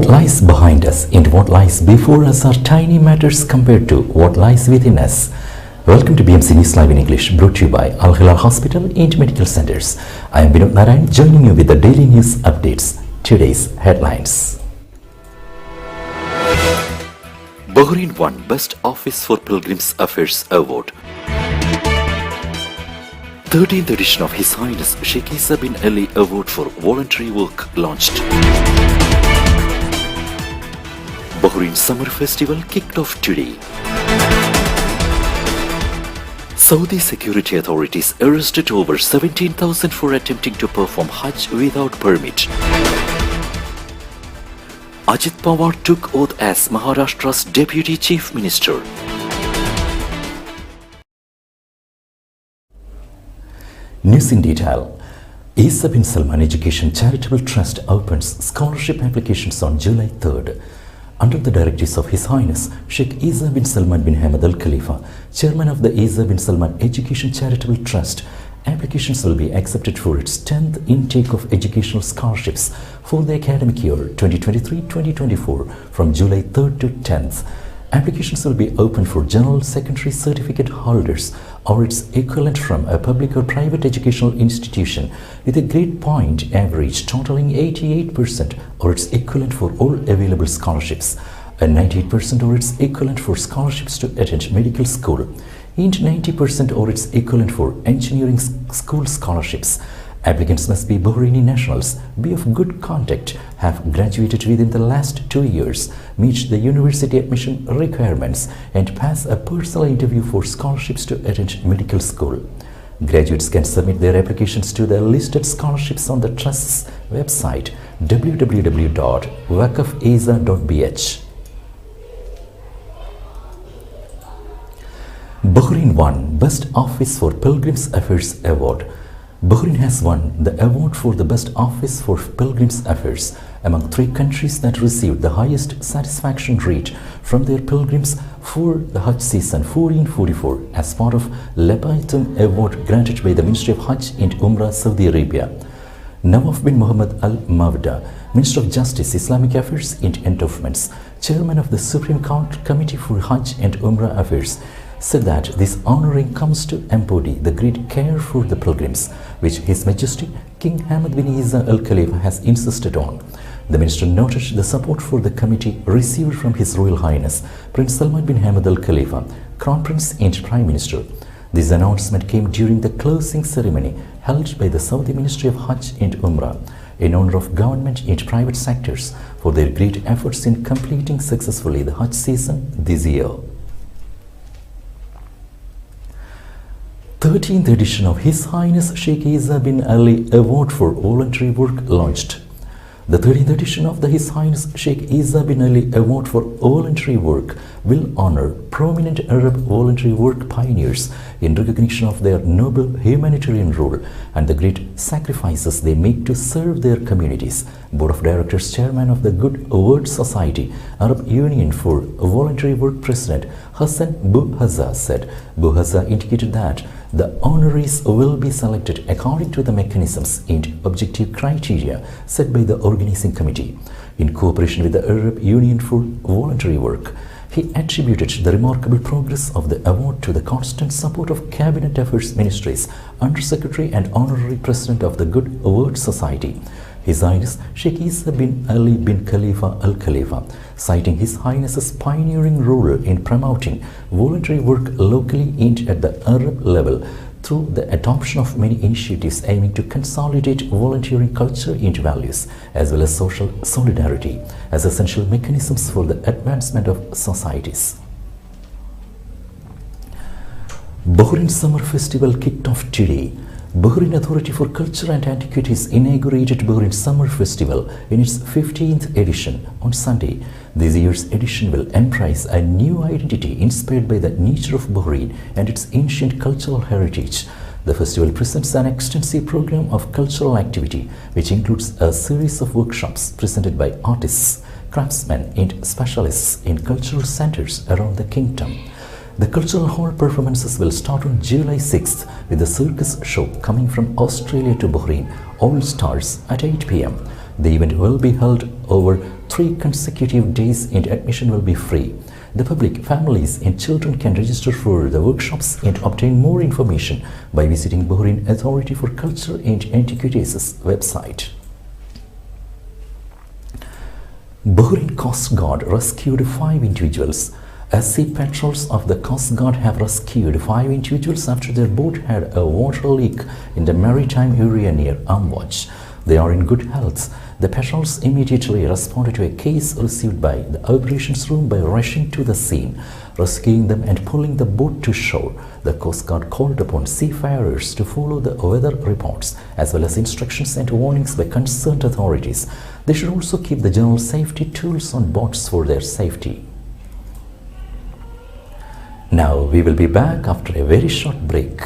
lies behind us and what lies before us are tiny matters compared to what lies within us. Welcome to BMC News Live in English, brought to you by Al Hilal Hospital and Medical Centers. I am Vinod Narayan, joining you with the daily news updates. Today's headlines. Bahrain won Best Office for Pilgrims Affairs Award. 13th edition of His Highness Sheikh Isa bin Ali Award for Voluntary Work launched. Bahrain Summer Festival kicked off today. Saudi security authorities arrested over 17,000 for attempting to perform Hajj without permit. Ajit Pawar took oath as Maharashtra's Deputy Chief Minister. News in detail. Isa bin Salman Education Charitable Trust opens scholarship applications on July 3rd. Under the directives of His Highness Sheikh Isa bin Salman bin Hamad Al Khalifa, Chairman of the Isa bin Salman Education Charitable Trust, applications will be accepted for its 10th intake of educational scholarships for the academic year 2023-2024 from July 3rd to 10th. Applications will be open for General Secondary Certificate holders or its equivalent from a public or private educational institution with a grade point average totaling 88% or its equivalent for all available scholarships, and 98% or its equivalent for scholarships to attend medical school, and 90% or its equivalent for engineering school scholarships. Applicants must be Bahraini nationals, be of good conduct, have graduated within the last 2 years, meet the university admission requirements, and pass a personal interview for scholarships to attend medical school. Graduates can submit their applications to the listed scholarships on the Trust's website www.wakafisa.bh. Bahrain won Best Office for Pilgrims Affairs Award. Bahrain has won the award for the Best Office for Pilgrims Affairs among 3 countries that received the highest satisfaction rate from their pilgrims for the Hajj season 1444 as part of Labaitum Award granted by the Ministry of Hajj and Umrah, Saudi Arabia. Nawaf bin Muhammad Al Mawda, Minister of Justice, Islamic Affairs and Endowments, Chairman of the Supreme Committee for Hajj and Umrah Affairs, said that this honoring comes to embody the great care for the pilgrims, which His Majesty King Hamad bin Isa Al Khalifa has insisted on. The minister noted the support for the committee received from His Royal Highness Prince Salman bin Hamad Al Khalifa, Crown Prince and Prime Minister. This announcement came during the closing ceremony held by the Saudi Ministry of Hajj and Umrah in honor of government and private sectors for their great efforts in completing successfully the Hajj season this year. 13th edition of His Highness Sheikh Isa bin Ali Award for Voluntary Work launched. The 13th edition of the His Highness Sheikh Isa bin Ali Award for Voluntary Work will honor prominent Arab voluntary work pioneers in recognition of their noble humanitarian role and the great sacrifices they make to serve their communities. Board of Directors Chairman of the Good Word Society Arab Union for Voluntary Work President Hassan Bouhaza said. Bouhaza indicated that the honorees will be selected according to the mechanisms and objective criteria set by the organizing committee in cooperation with the Arab Union for Voluntary Work. He attributed the remarkable progress of the award to the constant support of Cabinet Affairs Ministries, Under Secretary and Honorary President of the Good Word Society, His Highness Sheikh Isa bin Ali bin Khalifa Al Khalifa, citing His Highness's pioneering role in promoting voluntary work locally and at the Arab level through the adoption of many initiatives aiming to consolidate volunteering culture into values as well as social solidarity as essential mechanisms for the advancement of societies. Bahrain Summer Festival kicked off today. Bahrain Authority for Culture and Antiquities inaugurated Bahrain Summer Festival in its 15th edition on Sunday. This year's edition will embrace a new identity inspired by the nature of Bahrain and its ancient cultural heritage. The festival presents an extensive program of cultural activity, which includes a series of workshops presented by artists, craftsmen, and specialists in cultural centers around the kingdom. The cultural hall performances will start on July 6th with the circus show coming from Australia to Bahrain, All Stars, at 8 p.m. The event will be held over 3 consecutive days and admission will be free. The public, families and children can register for the workshops and obtain more information by visiting Bahrain Authority for Culture and Antiquities website. Bahrain Coast Guard rescued 5 individuals. Sea patrols of the Coast Guard have rescued 5 individuals after their boat had a water leak in the maritime area near Amwaj. They are in good health. The patrols immediately responded to a case received by the operations room by rushing to the scene, rescuing them and pulling the boat to shore. The Coast Guard called upon seafarers to follow the weather reports as well as instructions and warnings by concerned authorities. They should also keep the general safety tools on boats for their safety. Now we will be back after a very short break.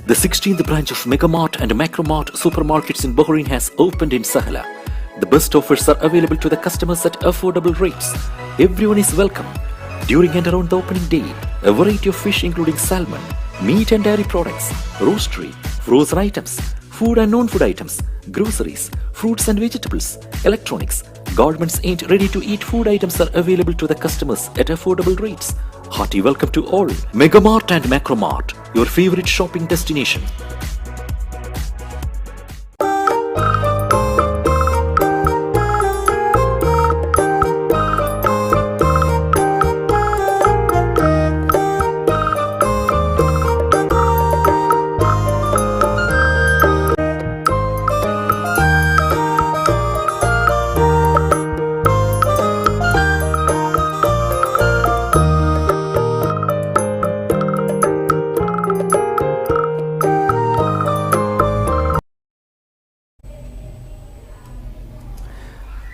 The 16th branch of Megamart and Macromart supermarkets in Bahrain has opened in Sahala. The best offers are available to the customers at affordable rates. Everyone is welcome. During and around the opening day, a variety of fish including salmon, meat and dairy products, roastery, frozen items, food and non-food items, groceries, fruits and vegetables, electronics, garments and ready-to-eat food items are available to the customers at affordable rates. Hearty welcome to all. Megamart and Macromart, your favorite shopping destination.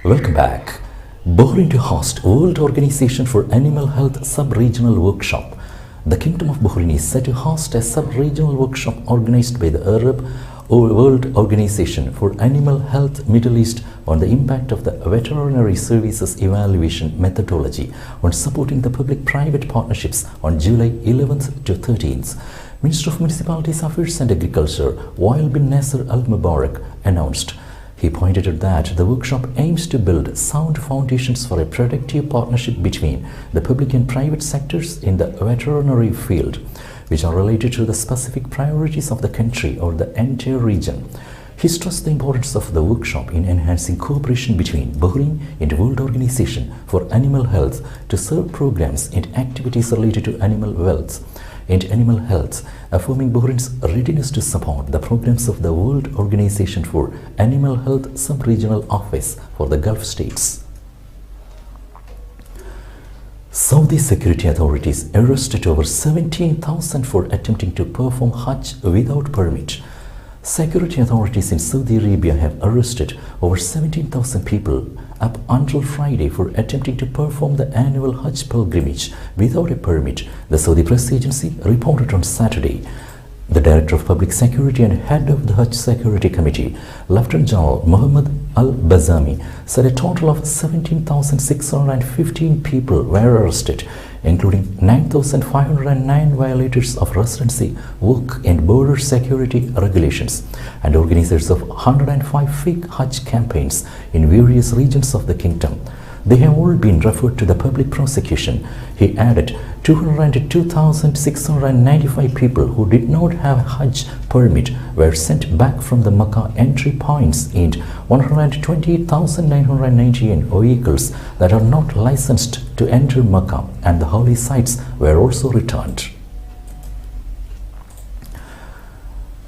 Welcome back. Bahrain to host World Organization for Animal Health Sub-Regional Workshop. The Kingdom of Bahrain is set to host a sub-regional workshop organized by the Arab World Organization for Animal Health Middle East on the impact of the veterinary services evaluation methodology on supporting the public-private partnerships on July 11th to 13th. Minister of Municipalities Affairs and Agriculture, Wael bin Nasser Al Mubarak, announced. He pointed out that the workshop aims to build sound foundations for a productive partnership between the public and private sectors in the veterinary field, which are related to the specific priorities of the country or the entire region. He stressed the importance of the workshop in enhancing cooperation between Bahrain and World Organization for Animal Health to serve programs and activities related to animal wealth and animal health, affirming Bahrain's readiness to support the programs of the World Organization for Animal Health Sub-Regional Office for the Gulf states. Saudi security authorities arrested over 17,000 for attempting to perform Hajj without permit. Security authorities in Saudi Arabia have arrested over 17,000 people up until Friday for attempting to perform the annual Hajj pilgrimage without a permit, the Saudi press agency reported on Saturday. The Director of Public Security and Head of the Hajj Security Committee, Lieutenant General Mohammed Al-Bazami, said a total of 17,615 people were arrested, including 9,509 violators of residency, work and border security regulations, and organizers of 105 fake Hajj campaigns in various regions of the kingdom. They have all been referred to the public prosecution. He added 202,695 people who did not have a Hajj permit were sent back from the Makkah entry points, and 128,998 vehicles that are not licensed to enter Makkah and the holy sites were also returned.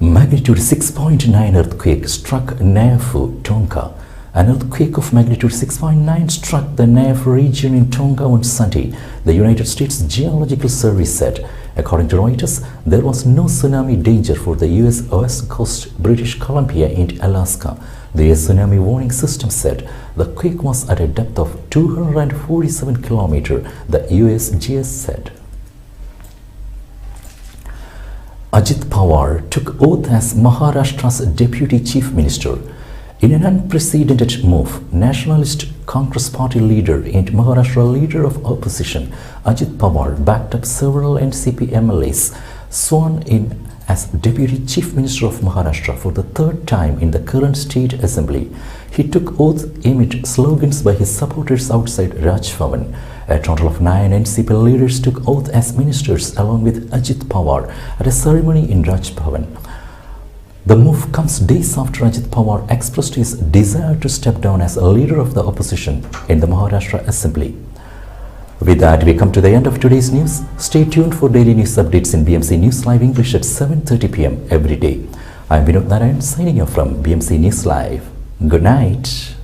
Magnitude 6.9 earthquake struck Nafu, Tonga, An earthquake of magnitude 6.9 struck the Naif region in Tonga on Sunday, the United States Geological Service said. According to Reuters, there was no tsunami danger for the U.S. West Coast, British Columbia and Alaska. The U.S. Tsunami Warning System said the quake was at a depth of 247 kilometers, the USGS said. Ajit Pawar took oath as Maharashtra's Deputy Chief Minister. In an unprecedented move, Nationalist Congress Party leader and Maharashtra leader of opposition, Ajit Pawar, backed up several NCP MLAs sworn in as Deputy Chief Minister of Maharashtra for the third time in the current state assembly. He took oath amid slogans by his supporters outside Raj Bhavan. A total of 9 NCP leaders took oath as ministers along with Ajit Pawar at a ceremony in Raj Bhavan. The move comes days after Ajit Pawar expressed his desire to step down as a leader of the opposition in the Maharashtra Assembly. With that, we come to the end of today's news. Stay tuned for daily news updates in BMC News Live English at 7:30 p.m. every day. I am Vinod Narayan signing off from BMC News Live. Good night.